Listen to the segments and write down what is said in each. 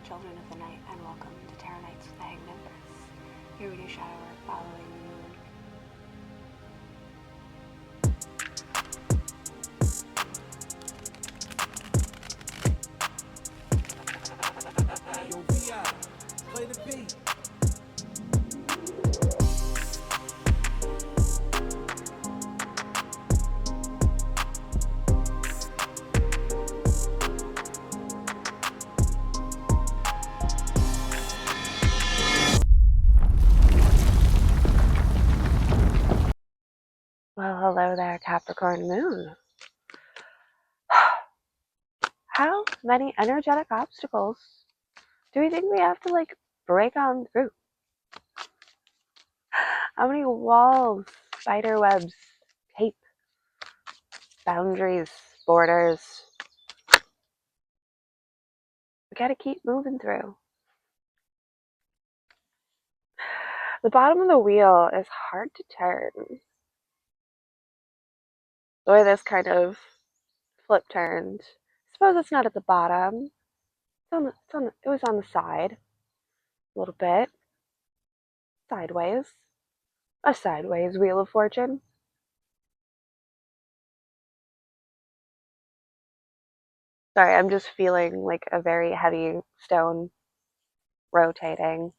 children of the night, and welcome to Tarot Nights with the Hanged Empress. Here we do shadow work following the moon. Yo, VI, play the beat. Well, hello there, Capricorn Moon. How many energetic obstacles do we think we have to, break on through? How many walls, spider webs, tape, boundaries, borders? We gotta keep moving through. The bottom of the wheel is hard to turn. The way this kind of flip turned. I suppose it's not at the bottom. It was on the side. A little bit. Sideways. A sideways wheel of fortune. Sorry, I'm just feeling like a very heavy stone rotating.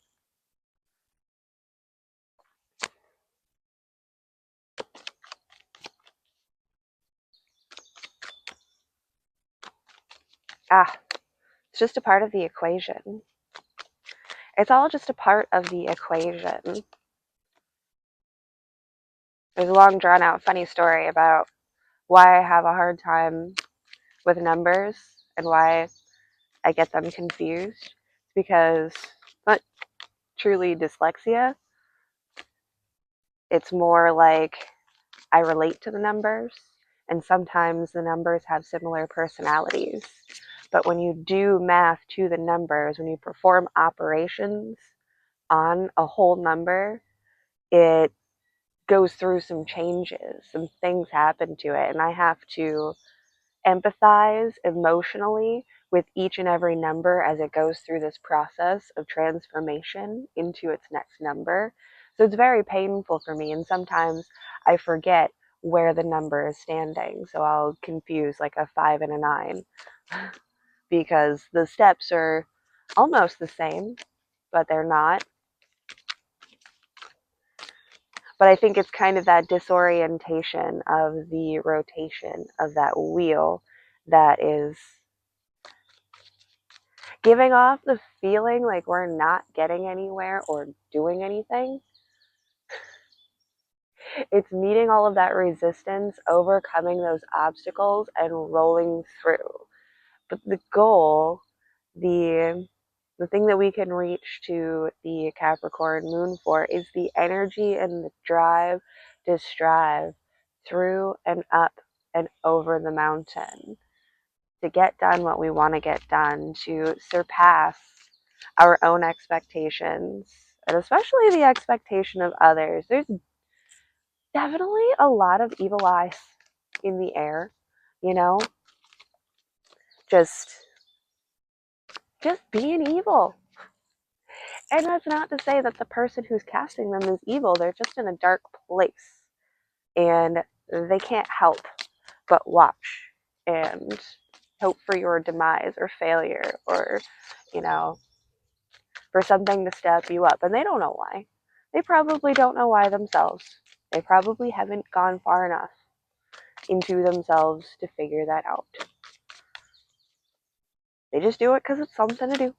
It's just a part of the equation. It's all just a part of the equation. There's a long, drawn out, funny story about why I have a hard time with numbers and why I get them confused. Because it's not truly dyslexia. It's more like I relate to the numbers, and sometimes the numbers have similar personalities. But when you do math to the numbers, when you perform operations on a whole number, it goes through some changes, some things happen to it, and I have to empathize emotionally with each and every number as it goes through this process of transformation into its next number. So it's very painful for me, and sometimes I forget where the number is standing. So I'll confuse like a 5 and a 9 because the steps are almost the same, but they're not. But I think it's kind of that disorientation of the rotation of that wheel that is giving off the feeling like we're not getting anywhere or doing anything. It's meeting all of that resistance, overcoming those obstacles, and rolling through. But the goal, the thing that we can reach to the Capricorn moon for is the energy and the drive to strive through and up and over the mountain, to get done what we want to get done, to surpass our own expectations, and especially the expectation of others. There's definitely a lot of evil eyes in the air, you know, just being evil. And that's not to say that the person who's casting them is evil. They're just in a dark place and they can't help but watch and hope for your demise or failure, or, you know, for something to step you up. And they don't know why. They probably don't know why themselves. They probably haven't gone far enough into themselves to figure that out. They just do it because it's something to do.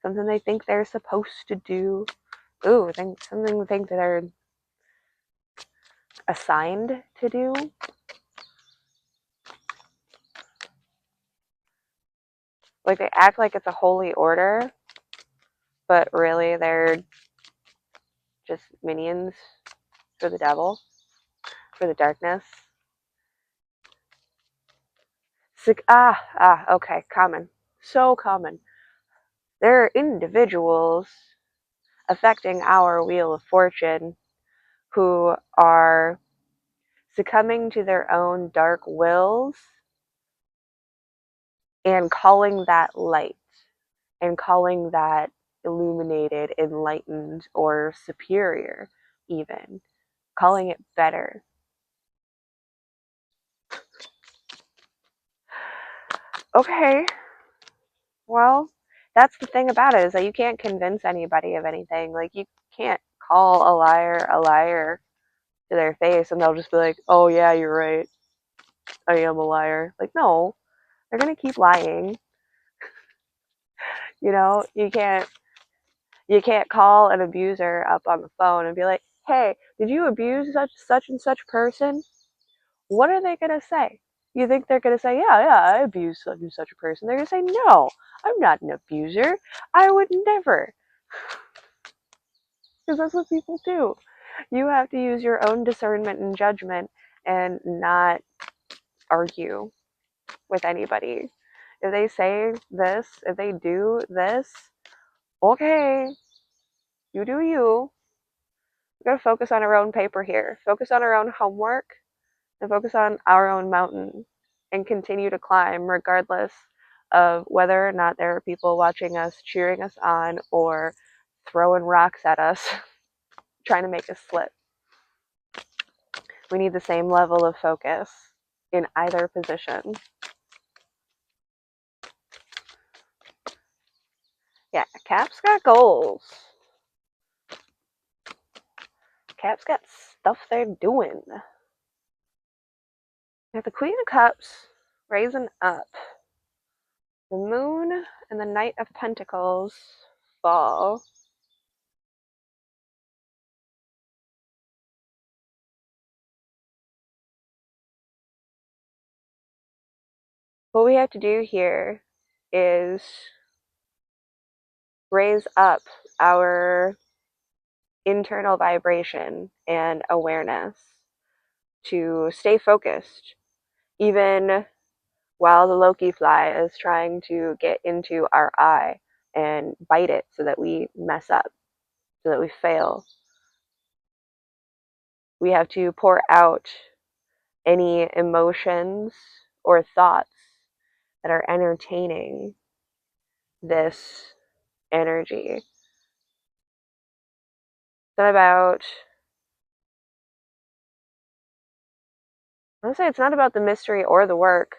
Something they think they're supposed to do. Ooh, something they think that they're assigned to do. Like, they act like it's a holy order, but really they're just minions for the devil, for the darkness. Okay, common. So common. There are individuals affecting our wheel of fortune who are succumbing to their own dark wills and calling that light. and calling that illuminated, enlightened, or superior, even calling it better. Okay, well, that's the thing about it, is that you can't convince anybody of anything. Like, you can't call a liar to their face and they'll just be like, oh yeah, you're right, I am a liar. Like, no, they're gonna keep lying. You know, you can't call an abuser up on the phone and be like, hey, did you abuse such and such person? What are they gonna say? You think they're gonna say, yeah, I abused such and such a person? They're gonna say, no, I'm not an abuser. I would never. Because that's what people do. You have to use your own discernment and judgment and not argue with anybody. If they say this, if they do this, okay, you do you. We gotta focus on our own paper here. Focus on our own homework and focus on our own mountain and continue to climb regardless of whether or not there are people watching us, cheering us on, or throwing rocks at us, trying to make us slip. We need the same level of focus in either position. Yeah, Cap's got goals. Cap's got stuff they're doing. We have the Queen of Cups raising up. The Moon and the Knight of Pentacles fall. What we have to do here is raise up our internal vibration and awareness to stay focused, even while the Loki fly is trying to get into our eye and bite it so that we mess up, so that we fail. We have to pour out any emotions or thoughts that are entertaining this energy. It's not about, I would say it's not about the mystery or the work.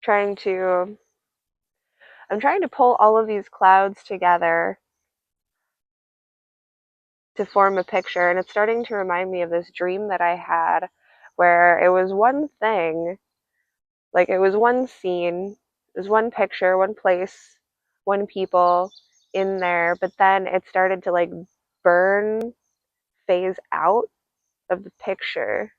I'm trying to pull all of these clouds together to form a picture, and it's starting to remind me of this dream that I had where it was one thing, like it was one scene, it was one picture, one place, one people in there, but then it started to like burn, phase out of the picture,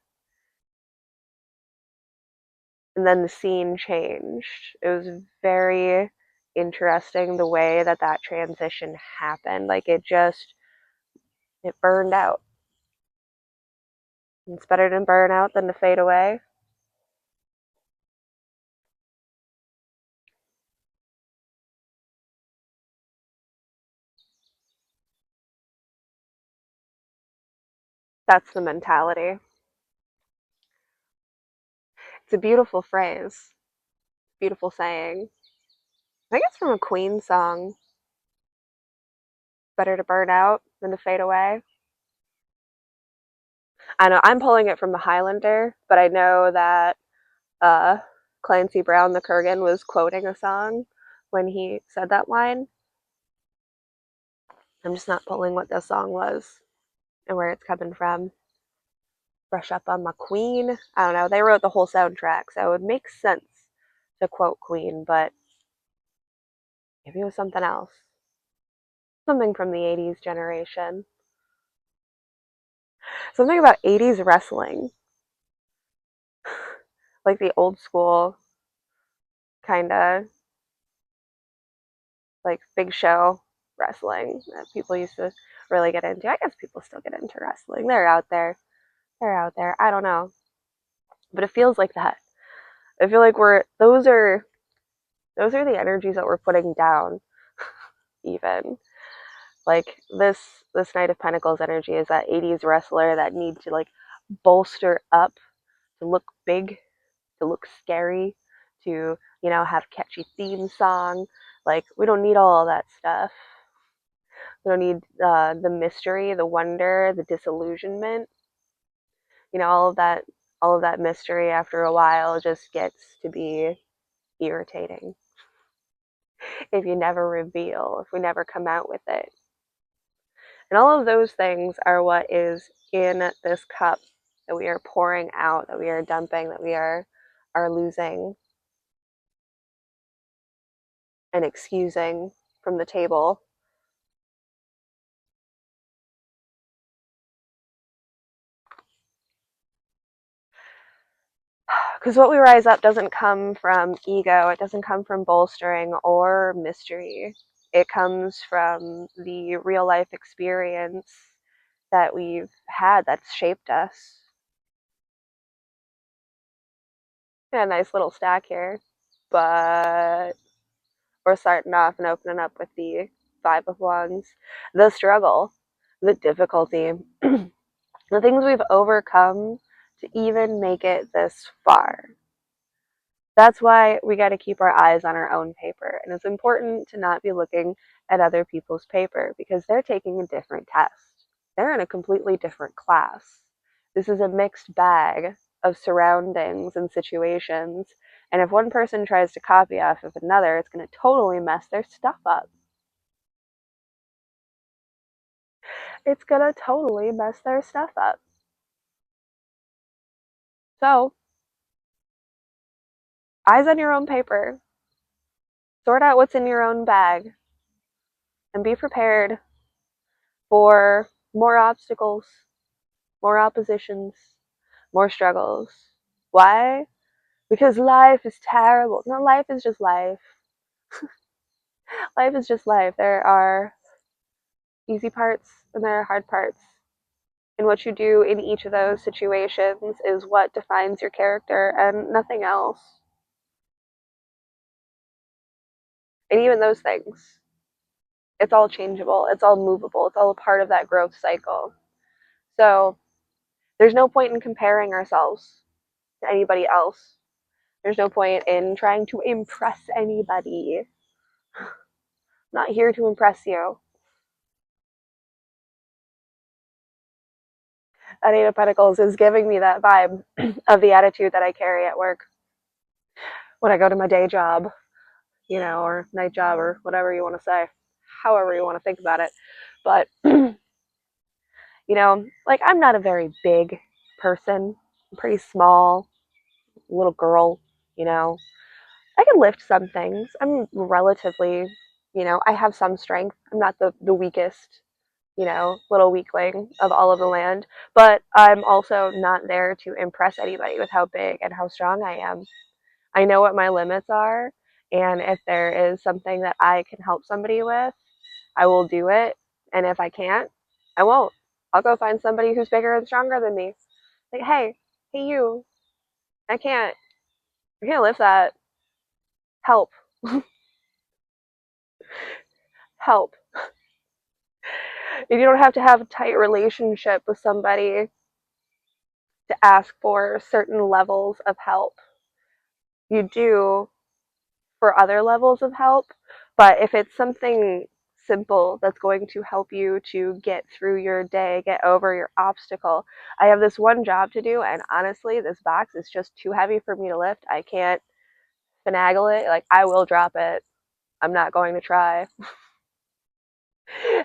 and then the scene changed. It was very interesting the way that that transition happened. Like it burned out. It's better to burn out than to fade away. That's the mentality. It's a beautiful phrase, beautiful saying. I think it's from a Queen song. Better to burn out than to fade away. I know I'm pulling it from the Highlander, but I know that uh, Clancy Brown, the Kurgan, was quoting a song when he said that line. I'm just not pulling what the song was and where it's coming from. Brush up on my Queen. I don't know. They wrote the whole soundtrack, so it would make sense to quote Queen, but maybe it was something else. Something from the 80s generation. Something about 80s wrestling. Like the old school kind of like big show wrestling that people used to really get into. I guess people still get into wrestling. They're out there. They're out there. I don't know. But it feels like that. I feel like those are the energies that we're putting down even. Like this Knight of Pentacles energy is that 80s wrestler that need to like bolster up, to look big, to look scary, to, have catchy theme song. Like, we don't need all that stuff. We don't need the mystery, the wonder, the disillusionment. All of that mystery after a while just gets to be irritating if you never reveal, if we never come out with it. And all of those things are what is in this cup that we are pouring out, that we are dumping, that we are losing and excusing from the table. Because what we rise up doesn't come from ego, it doesn't come from bolstering or mystery. It comes from the real life experience that we've had that's shaped us. Yeah, a nice little stack here, but we're starting off and opening up with the Five of Wands, the struggle, the difficulty, the things we've overcome to even make it this far. That's why we got to keep our eyes on our own paper. And it's important to not be looking at other people's paper because they're taking a different test. They're in a completely different class. This is a mixed bag of surroundings and situations. And if one person tries to copy off of another, it's going to totally mess their stuff up. It's going to totally mess their stuff up. So, eyes on your own paper. Sort out what's in your own bag. And be prepared for more obstacles, more oppositions, more struggles. Why? Because life is terrible. No, life is just life. Life is just life. There are easy parts and there are hard parts. And what you do in each of those situations is what defines your character and nothing else. And even those things, it's all changeable, it's all movable, it's all a part of that growth cycle. So there's no point in comparing ourselves to anybody else. There's no point in trying to impress anybody. I'm not here to impress you. That Eight of Pentacles is giving me that vibe of the attitude that I carry at work when I go to my day job, or night job, or whatever you want to say, however you want to think about it. But, like, I'm not a very big person. I'm pretty small, little girl, I can lift some things. I'm relatively, I have some strength. I'm not the weakest, little weakling of all of the land, but I'm also not there to impress anybody with how big and how strong I am. I know what my limits are, and if there is something that I can help somebody with, I will do it. And if I can't, I won't. I'll go find somebody who's bigger and stronger than me. Like, hey, you, I can't lift that. Help. Help. You don't have to have a tight relationship with somebody to ask for certain levels of help. You do for other levels of help, but if it's something simple that's going to help you to get through your day, get over your obstacle. I have this one job to do, and honestly, this box is just too heavy for me to lift. I can't finagle it. Like, I will drop it. I'm not going to try.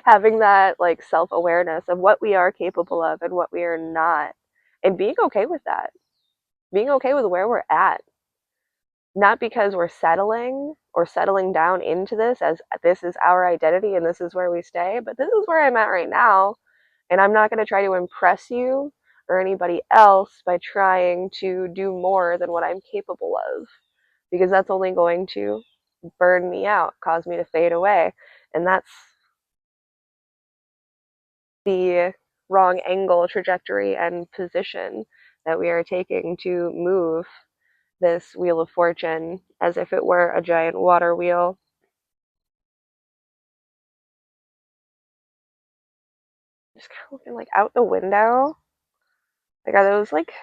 Having that, like, self-awareness of what we are capable of and what we are not, and being okay with that, being okay with where we're at, not because we're settling or settling down into this as this is our identity and this is where we stay, but this is where I'm at right now, and I'm not going to try to impress you or anybody else by trying to do more than what I'm capable of, because that's only going to burn me out, cause me to fade away, and that's the wrong angle, trajectory, and position that we are taking to move this wheel of fortune as if it were a giant water wheel. Just kind of looking like out the window. Like, are those like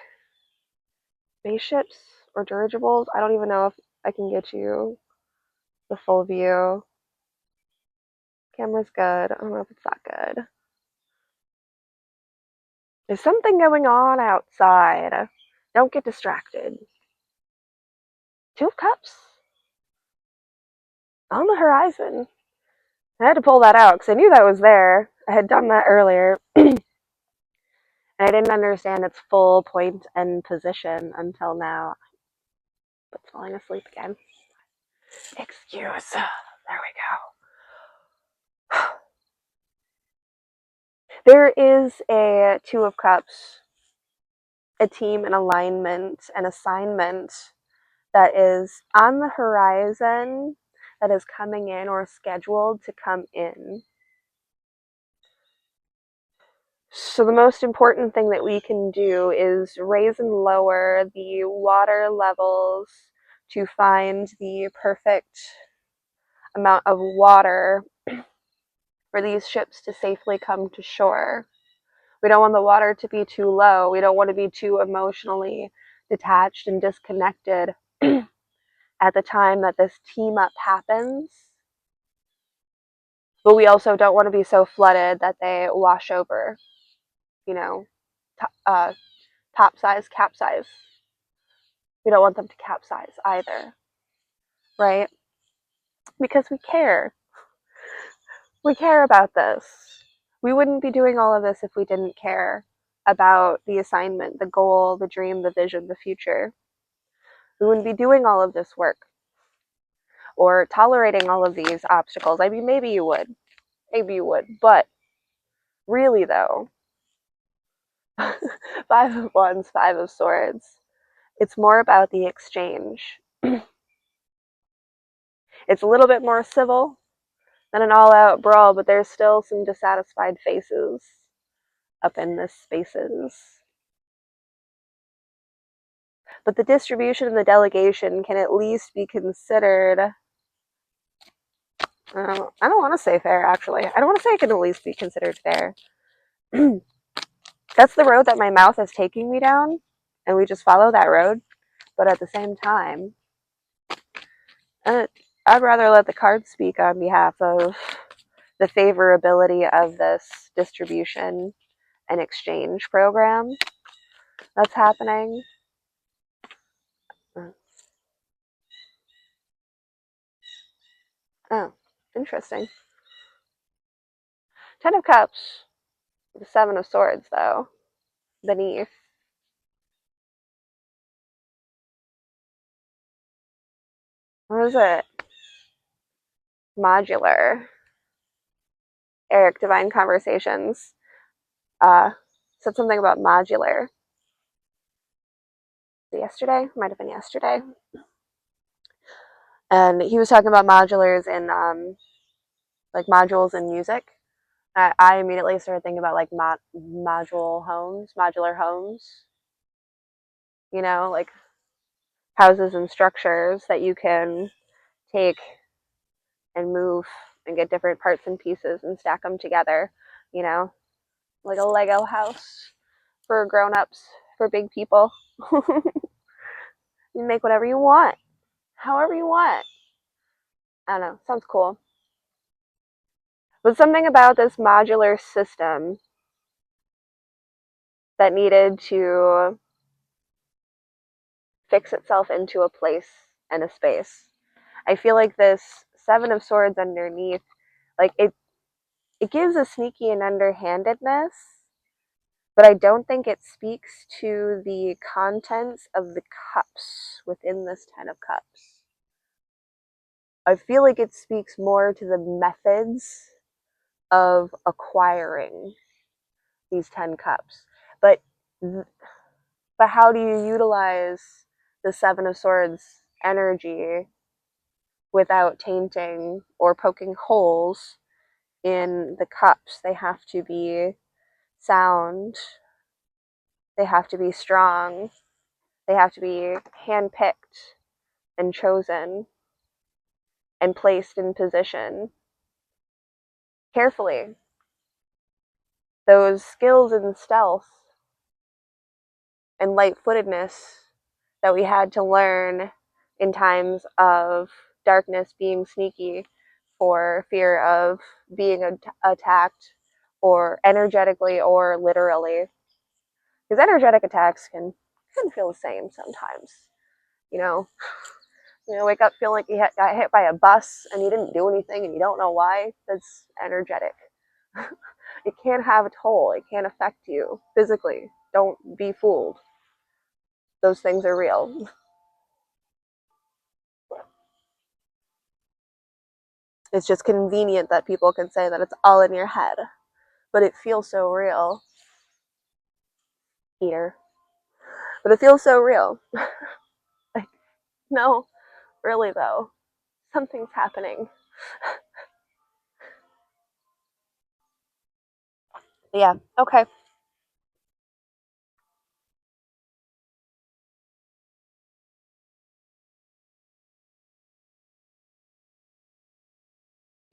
spaceships or dirigibles? I don't even know if I can get you the full view. Camera's good. I don't know if it's that good. There's something going on outside. Don't get distracted. Two of Cups on the horizon. I had to pull that out because I knew that was there. I had done that earlier. And I didn't understand its full point and position until now. But falling asleep again. Excuse. There we go. There is a Two of Cups, a team, an alignment, an assignment that is on the horizon, that is coming in or scheduled to come in. So the most important thing that we can do is raise and lower the water levels to find the perfect amount of water for these ships to safely come to shore. We don't want the water to be too low. We don't want to be too emotionally detached and disconnected at the time that this team up happens. But we also don't want to be so flooded that they wash over, you know, top size, capsize. We don't want them to capsize either, right? Because we care. We care about this. We wouldn't be doing all of this if we didn't care about the assignment, the goal, the dream, the vision, the future. We wouldn't be doing all of this work or tolerating all of these obstacles. I mean, maybe you would. Maybe you would. But really, though, Five of Wands, Five of Swords, it's more about the exchange. It's a little bit more civil than an all-out brawl, but there's still some dissatisfied faces up in this spaces. But the distribution and the delegation can at least be considered. I don't want to say fair, actually. I don't want to say it can at least be considered fair. That's the road that my mouth is taking me down, and we just follow that road. But at the same time, I'd rather let the cards speak on behalf of the favorability of this distribution and exchange program that's happening. Oh, interesting. Ten of Cups, the Seven of Swords, though, beneath. What is it? Modular. Eric, Divine Conversations, said something about modular. Yesterday? Might have been yesterday. And he was talking about modulars in, like, modules in music. I immediately started thinking about, like, modular homes. You know, like houses and structures that you can take and move and get different parts and pieces and stack them together, you know, like a Lego house for grown-ups, for big people. You make whatever you want, however you want. I don't know, sounds cool. But something about this modular system that needed to fix itself into a place and a space. I feel like this Seven of Swords underneath, like it gives a sneaky and underhandedness, but I don't think it speaks to the contents of the cups within this Ten of Cups. I feel like it speaks more to the methods of acquiring these 10 cups. But how do you utilize the Seven of Swords energy without tainting or poking holes in the cups? They have to be sound. They have to be strong. They have to be handpicked and chosen and placed in position carefully. Those skills in stealth and light-footedness that we had to learn in times of darkness being sneaky for fear of being attacked, or energetically or literally. Because energetic attacks can feel the same sometimes. You know, wake up feeling like you got hit by a bus and you didn't do anything and you don't know why. That's energetic. It can have a toll. It can affect you physically. Don't be fooled. Those things are real. It's just convenient that people can say that it's all in your head, but it feels so real. Heater. But it feels so real. Like, no, really though. Something's happening. Yeah, okay.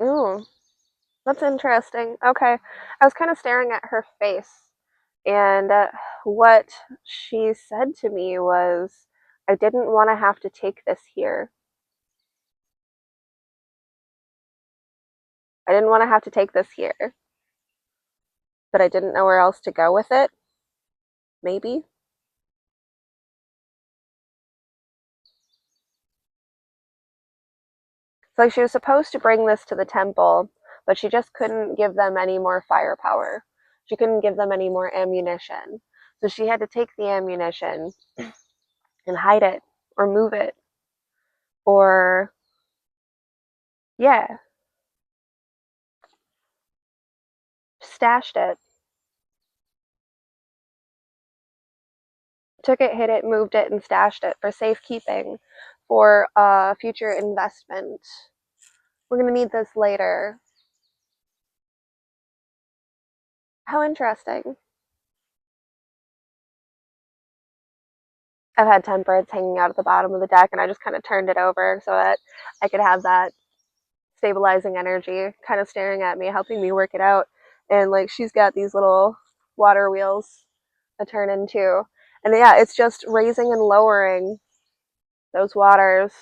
Ooh, that's interesting. Okay. I was kind of staring at her face, and what she said to me was, I didn't want to have to take this here. I didn't want to have to take this here, but I didn't know where else to go with it. Maybe. So she was supposed to bring this to the temple, but she just couldn't give them any more firepower. She couldn't give them any more ammunition. So she had to take the ammunition and hide it or move it or, yeah, stashed it. Took it, hid it, moved it, and stashed it for safekeeping, for future investment. We're going to need this later. How interesting. I've had temperance hanging out at the bottom of the deck, and I just kind of turned it over so that I could have that stabilizing energy kind of staring at me, helping me work it out. And like she's got these little water wheels to turn into. And yeah, it's just raising and lowering those waters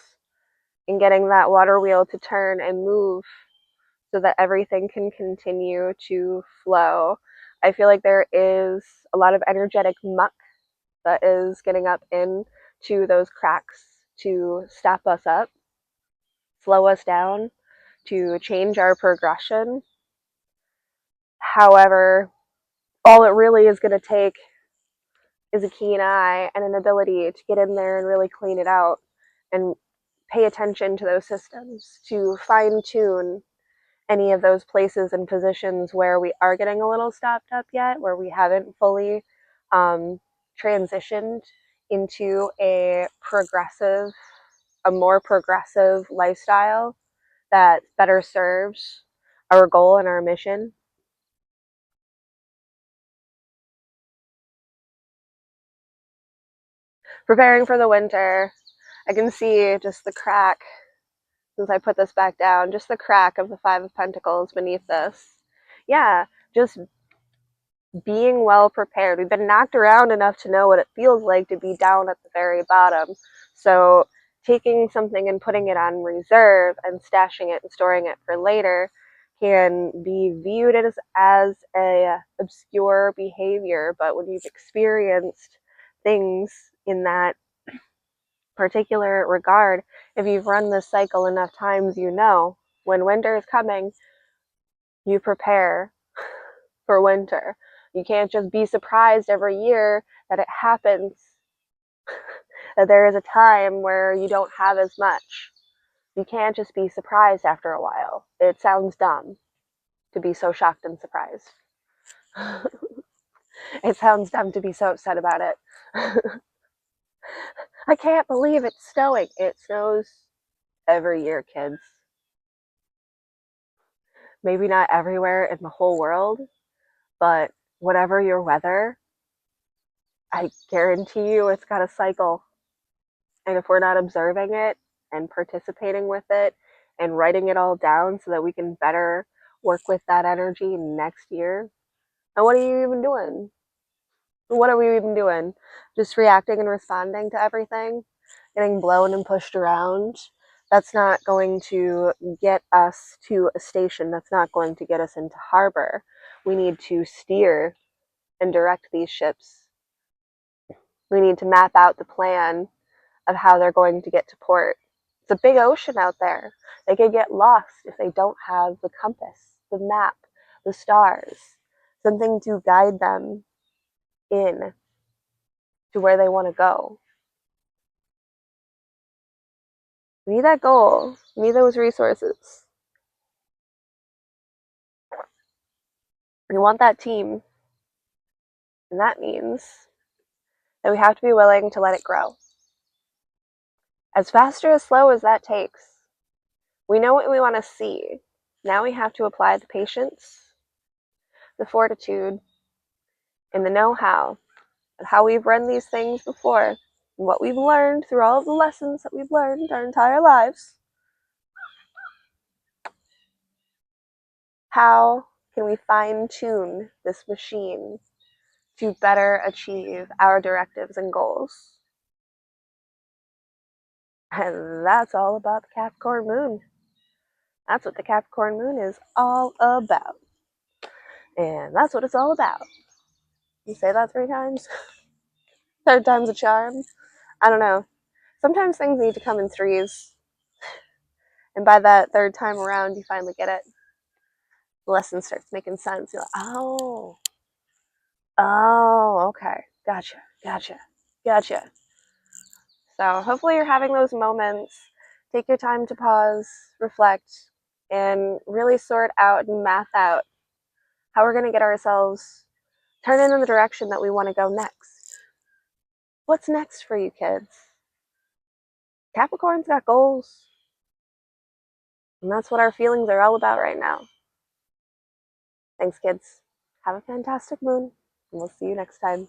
and getting that water wheel to turn and move so that everything can continue to flow. I feel like there is a lot of energetic muck that is getting up into those cracks to stop us up, slow us down, to change our progression. However, all it really is going to take is a keen eye and an ability to get in there and really clean it out and pay attention to those systems, to fine tune any of those places and positions where we are getting a little stopped up yet, where we haven't fully transitioned into a more progressive lifestyle that better serves our goal and our mission. Preparing for the winter, I can see just the crack, since I put this back down, just the crack of the Five of Pentacles beneath this. Yeah, just being well prepared. We've been knocked around enough to know what it feels like to be down at the very bottom. So taking something and putting it on reserve and stashing it and storing it for later can be viewed as a obscure behavior, but when you've experienced things in that particular regard, if you've run this cycle enough times, you know when winter is coming, you prepare for winter. You can't just be surprised every year that it happens, that there is a time where you don't have as much. You can't just be surprised after a while. It sounds dumb to be so shocked and surprised. It sounds dumb to be so upset about it. I can't believe it's snowing. It snows every year, kids. Maybe not everywhere in the whole world, but whatever your weather, I guarantee you it's got a cycle. And if we're not observing it and participating with it and writing it all down so that we can better work with that energy next year, and what are you even doing? What are we even doing? Just reacting and responding to everything, getting blown and pushed around. That's not going to get us to a station. That's not going to get us into harbor. We need to steer and direct these ships. We need to map out the plan of how they're going to get to port. It's a big ocean out there. They could get lost if they don't have the compass, the map, the stars, something to guide them in to where they want to go. We need that goal. We need those resources. We want that team. And that means that we have to be willing to let it grow. As fast or as slow as that takes, we know what we want to see. Now we have to apply the patience, the fortitude, and the know-how of how we've run these things before, and what we've learned through all of the lessons that we've learned our entire lives. How can we fine-tune this machine to better achieve our directives and goals? And that's all about the Capricorn Moon. That's what the Capricorn Moon is all about. And that's what it's all about. You say that 3 times? Third time's a charm? I don't know. Sometimes things need to come in threes. And by that third time around, you finally get it. The lesson starts making sense. You're like, oh, okay. Gotcha. So hopefully you're having those moments. Take your time to pause, reflect, and really sort out and math out how we're going to get ourselves turned in the direction that we want to go next. What's next for you kids? Capricorn's got goals. And that's what our feelings are all about right now. Thanks, kids. Have a fantastic moon, and we'll see you next time.